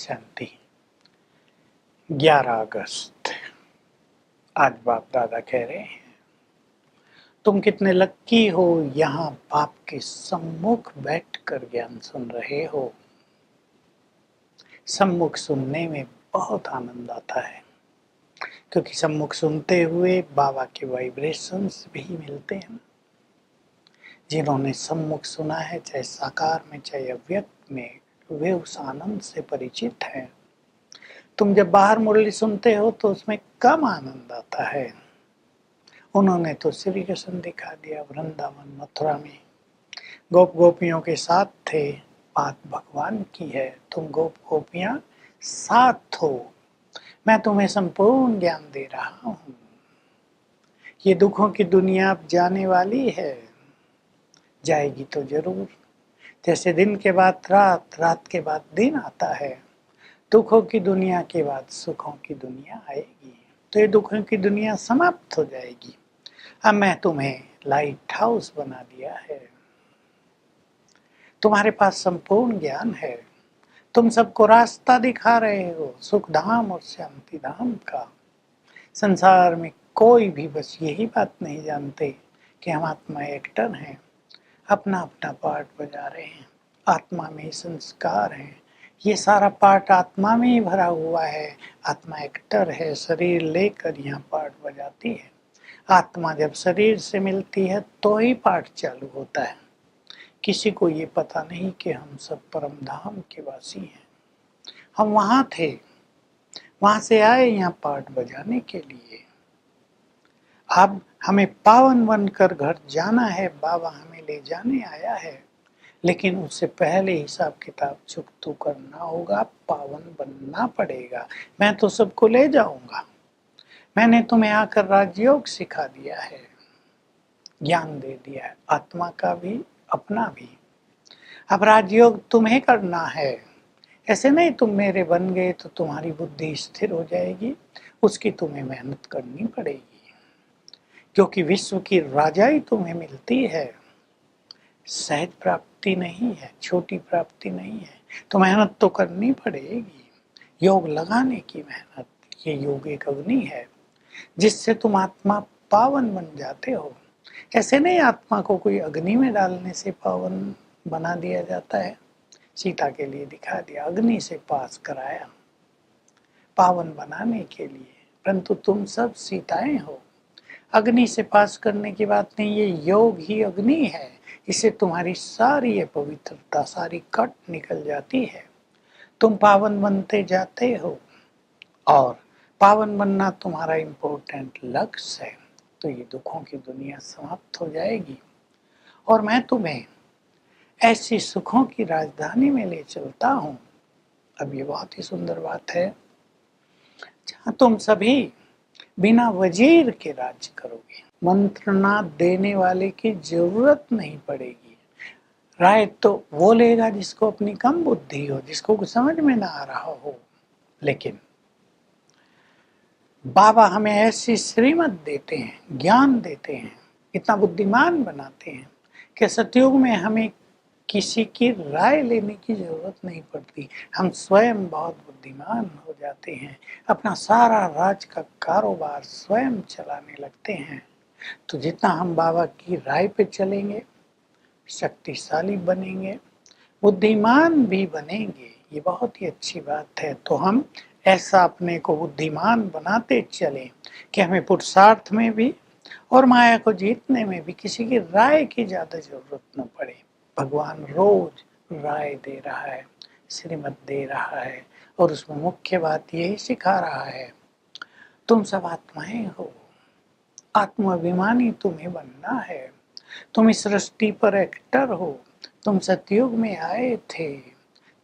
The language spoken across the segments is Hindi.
शांति। 11 अगस्त। आज बाप दादा कह रहे हैं, तुम कितने लक्की हो, यहाँ बाप के सम्मुख बैठकर ज्ञान सुन रहे हो। सम्मुख सुनने में बहुत आनंद आता है, क्योंकि सम्मुख सुनते हुए बाबा के वाइब्रेशंस भी मिलते हैं। जिन्होंने सम्मुख सुना है, चाहे साकार में चाहे अव्यक्त में, वे उस आनंद से परिचित हैं। तुम जब बाहर मुरली सुनते हो तो उसमें कम आनंद आता है। उन्होंने तो श्री कृष्ण दिखा दिया वृंदावन मथुरा में, गोप गोपियों के साथ थे। बात भगवान की है, तुम गोप गोपियां साथ हो। मैं तुम्हें संपूर्ण ज्ञान दे रहा हूँ। ये दुखों की दुनिया अब जाने वाली है, जाएगी तो जरूर। जैसे दिन के बाद रात, रात के बाद दिन आता है, दुखों की दुनिया के बाद सुखों की दुनिया आएगी। तो ये दुखों की दुनिया समाप्त हो जाएगी। अब मैं तुम्हें लाइट हाउस बना दिया है। तुम्हारे पास संपूर्ण ज्ञान है। तुम सबको रास्ता दिखा रहे हो, सुख धाम और शांति धाम का। संसार में कोई भी बस यही बात नहीं जानते कि हम आत्मा एक्टर हैं, अपना अपना पार्ट बजा रहे हैं। आत्मा में संस्कार हैं, ये सारा पार्ट आत्मा में ही भरा हुआ है। आत्मा एक्टर है, शरीर लेकर यहाँ पार्ट बजाती है। आत्मा जब शरीर से मिलती है तो ही पाठ चालू होता है। किसी को ये पता नहीं कि हम सब परम धाम के वासी हैं। हम वहां थे, वहां से आए यहाँ पाठ बजाने के लिए। अब हमें पावन बनकर घर जाना है, बाबा हमें ले जाने आया है। लेकिन उससे पहले हिसाब किताब चुकता करना होगा, पावन बनना पड़ेगा। मैं तो सबको ले जाऊंगा। मैंने तुम्हें आकर राजयोग सिखा दिया है, ज्ञान दे दिया है, आत्मा का भी अपना भी। अब राजयोग तुम्हें करना है। ऐसे नहीं तुम मेरे बन गए तो तुम्हारी बुद्धि स्थिर हो जाएगी, उसकी तुम्हें मेहनत करनी पड़ेगी। क्योंकि विश्व की राजाई तुम्हें मिलती है, सहज प्राप्ति नहीं है, छोटी प्राप्ति नहीं है। तो मेहनत तो करनी पड़ेगी, योग लगाने की मेहनत। ये योग एक अग्नि है जिससे तुम आत्मा पावन बन जाते हो। ऐसे नहीं आत्मा को कोई अग्नि में डालने से पावन बना दिया जाता है। सीता के लिए दिखा दिया, अग्नि से पास कराया पावन बनाने के लिए। परंतु तुम सब सीताएं हो। अग्नि से पास करने की बात नहीं, ये योग ही अग्नि है। इससे तुम्हारी सारी ये पवित्रता सारी कट निकल जाती है। तुम पावन बनते जाते हो और पावन बनना तुम्हारा इम्पोर्टेंट लक्ष्य है। तो ये दुखों की दुनिया समाप्त हो जाएगी और मैं तुम्हें ऐसी सुखों की राजधानी में ले चलता हूँ। अब ये बहुत ही सुंदर बात है, जहाँ तुम सभी बिना वजीर के राज करोगे। मंत्रणा देने वाले की जरूरत नहीं पड़ेगी। राय तो वो लेगा जिसको अपनी कम बुद्धि हो, जिसको कुछ समझ में ना आ रहा हो। लेकिन बाबा हमें ऐसी श्रीमत देते हैं, ज्ञान देते हैं, इतना बुद्धिमान बनाते हैं कि सतयुग में हमें किसी की राय लेने की जरूरत नहीं पड़ती। हम स्वयं बहुत बुद्धिमान हो जाते हैं, अपना सारा राज का कारोबार स्वयं चलाने लगते हैं। तो जितना हम बाबा की राय पे चलेंगे, शक्तिशाली बनेंगे, बुद्धिमान भी बनेंगे। ये बहुत ही अच्छी बात है। तो हम ऐसा अपने को बुद्धिमान बनाते चलें कि हमें पुरुषार्थ में भी और माया को जीतने में भी किसी की राय की ज्यादा जरूरत न पड़े। भगवान रोज राय दे रहा है, श्रीमत दे रहा है, और उसमें मुख्य बात यही सिखा रहा है, तुम सब आत्माएं हो, आत्माभिमानी तुम्हें बनना है। तुम इस सृष्टि पर एक्टर हो। तुम सतयुग में आए थे,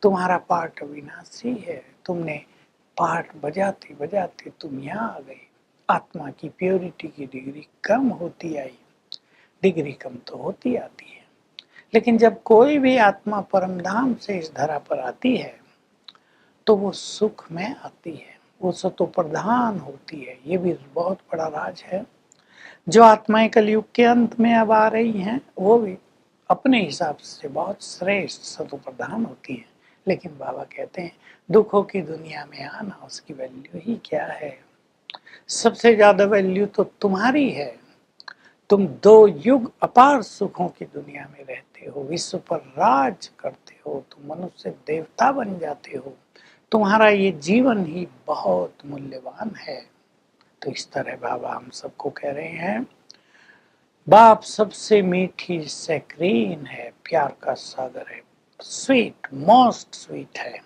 तुम्हारा पार्ट अविनाशी है। तुमने पार्ट बजाते बजाते तुम यहाँ आ गए। आत्मा की प्योरिटी की डिग्री कम होती आई, डिग्री कम तो होती आती है। लेकिन जब कोई भी आत्मा परम धाम से इस धरा पर आती है तो वो सुख में आती है, वो सतो प्रधान होती है। ये भी बहुत बड़ा राज है। जो आत्माएं कलयुग के अंत में अब आ रही हैं, वो भी अपने हिसाब से बहुत श्रेष्ठ सतो प्रधान होती हैं। लेकिन बाबा कहते हैं दुखों की दुनिया में आना, उसकी वैल्यू ही क्या है। सबसे ज्यादा वैल्यू तो तुम्हारी है। तुम 2 युग अपार सुखों की दुनिया में रहते हो, विश्व पर राज करते हो, तुम मनुष्य देवता बन जाते हो। तुम्हारा ये जीवन ही बहुत मूल्यवान है। तो इस तरह बाबा हम सबको कह रहे हैं, बाप सबसे मीठी सैक्रीन है, प्यार का सागर है, स्वीट, मोस्ट स्वीट है।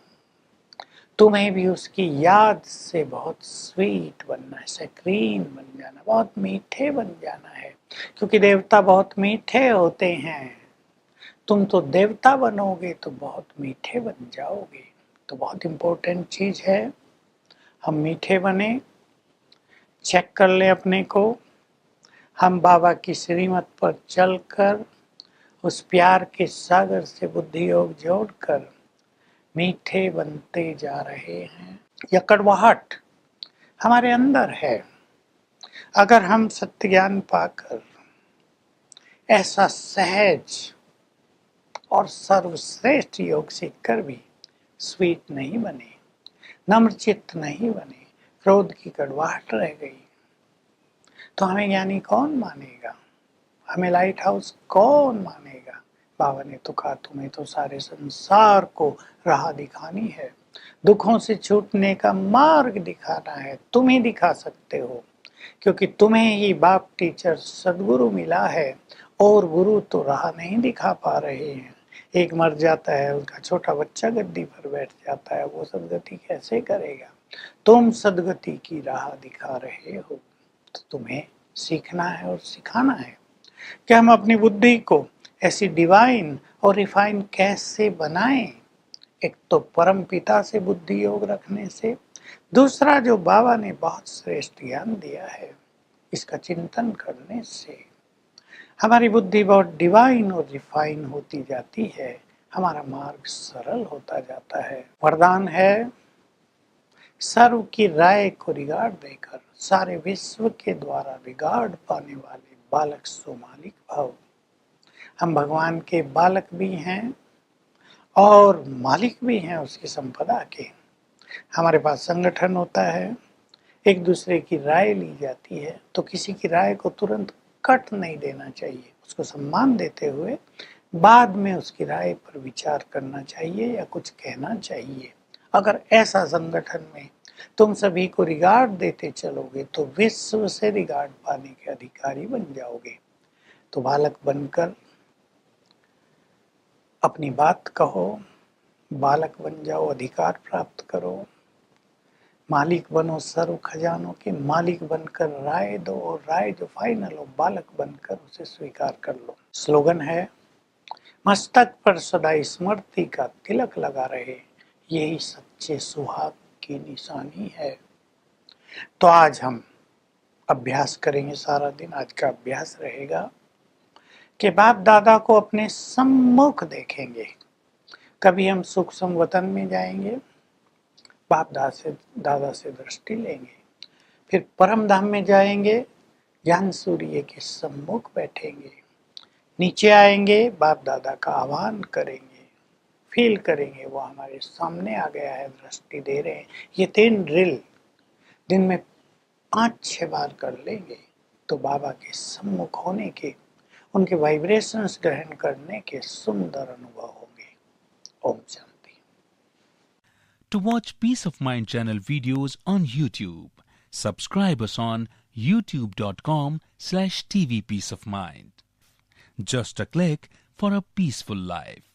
तुम्हें भी उसकी याद से बहुत स्वीट बनना है, सैक्रीन बन जाना, बहुत मीठे बन जाना है, क्योंकि देवता बहुत मीठे होते हैं। तुम तो देवता बनोगे तो बहुत मीठे बन जाओगे। तो बहुत इम्पोर्टेंट चीज है, हम मीठे बने, चेक कर ले अपने को। हम बाबा की श्रीमत पर चलकर उस प्यार के सागर से बुद्धि योग जोड़कर मीठे बनते जा रहे हैं। यह कड़वाहट हमारे अंदर है। अगर हम सत्य ज्ञान पाकर ऐसा सहज और सर्वश्रेष्ठ योग सीखकर भी स्वीट नहीं बने, नम्रचित्त नहीं बने, क्रोध की कड़वाहट रह गई, तो हमें ज्ञानी कौन मानेगा, हमें लाइट हाउस कौन मानेगा। बाबा ने तो कहा तुम्हें तो सारे संसार को राह दिखानी है, दुखों से छूटने का मार्ग दिखाना है। तुम ही दिखा सकते हो, क्योंकि तुम्हें ही बाप टीचर सदगुरु मिला है, और गुरु तो राह नहीं दिखा पा रहे हैं। एक मर जाता है, उसका छोटा बच्चा गद्दी पर बैठ जाता है, वो सदगति कैसे करेगा। तुम सदगति की राह दिखा रहे हो, तो तुम्हें सीखना है और सिखाना है कि हम अपनी बुद्धि को ऐसी डिवाइन और रिफाइन कैसे बनाएं। एक तो परम पिता से बुद्धि योग रखने से, दूसरा जो बाबा ने बहुत श्रेष्ठ ज्ञान दिया है इसका चिंतन करने से हमारी बुद्धि बहुत डिवाइन और रिफाइन होती जाती है, हमारा मार्ग सरल होता जाता है। वरदान है, सर्व की राय को रिगार्ड देकर सारे विश्व के द्वारा रिगार्ड पाने वाले बालक सो मालिक भाव। हम भगवान के बालक भी हैं और मालिक भी हैं उसकी संपदा के। हमारे पास संगठन होता है, एक दूसरे की राय ली जाती है, तो किसी की राय को तुरंत कट नहीं देना चाहिए, उसको सम्मान देते हुए बाद में उसकी राय पर विचार करना चाहिए या कुछ कहना चाहिए। अगर ऐसा संगठन में तुम सभी को रिगार्ड देते चलोगे तो विश्व से रिगार्ड पाने के अधिकारी बन जाओगे। तो बालक बनकर अपनी बात कहो, बालक बन जाओ, अधिकार प्राप्त करो, मालिक बनो सर्व खजानों के, मालिक बनकर राय दो, और राय जो फाइनल हो बालक बनकर उसे स्वीकार कर लो। स्लोगन है, मस्तक पर सदा स्मृति का तिलक लगा रहे, यही सच्चे सुहाग की निशानी है। तो आज हम अभ्यास करेंगे, सारा दिन आज का अभ्यास रहेगा कि बाप दादा को अपने सम्मुख देखेंगे। कभी हम सुख वतन में जाएंगे, बाप दादा से दृष्टि लेंगे, फिर परम धाम में जाएंगे, ज्ञान सूर्य के सम्मुख बैठेंगे, नीचे आएंगे, बाप दादा का आह्वान करेंगे, फील करेंगे वो हमारे सामने आ गया है, दृष्टि दे रहे हैं। ये 3 ड्रिल दिन में 5-6 बार कर लेंगे तो बाबा के सम्मुख होने के, उनके वाइब्रेशंस ग्रहण करने के सुंदर अनुभव होंगे। Om Shanti. To watch Peace of Mind channel videos on YouTube, subscribe us on youtube.com/tvpeaceofmind. Just a click for a peaceful life.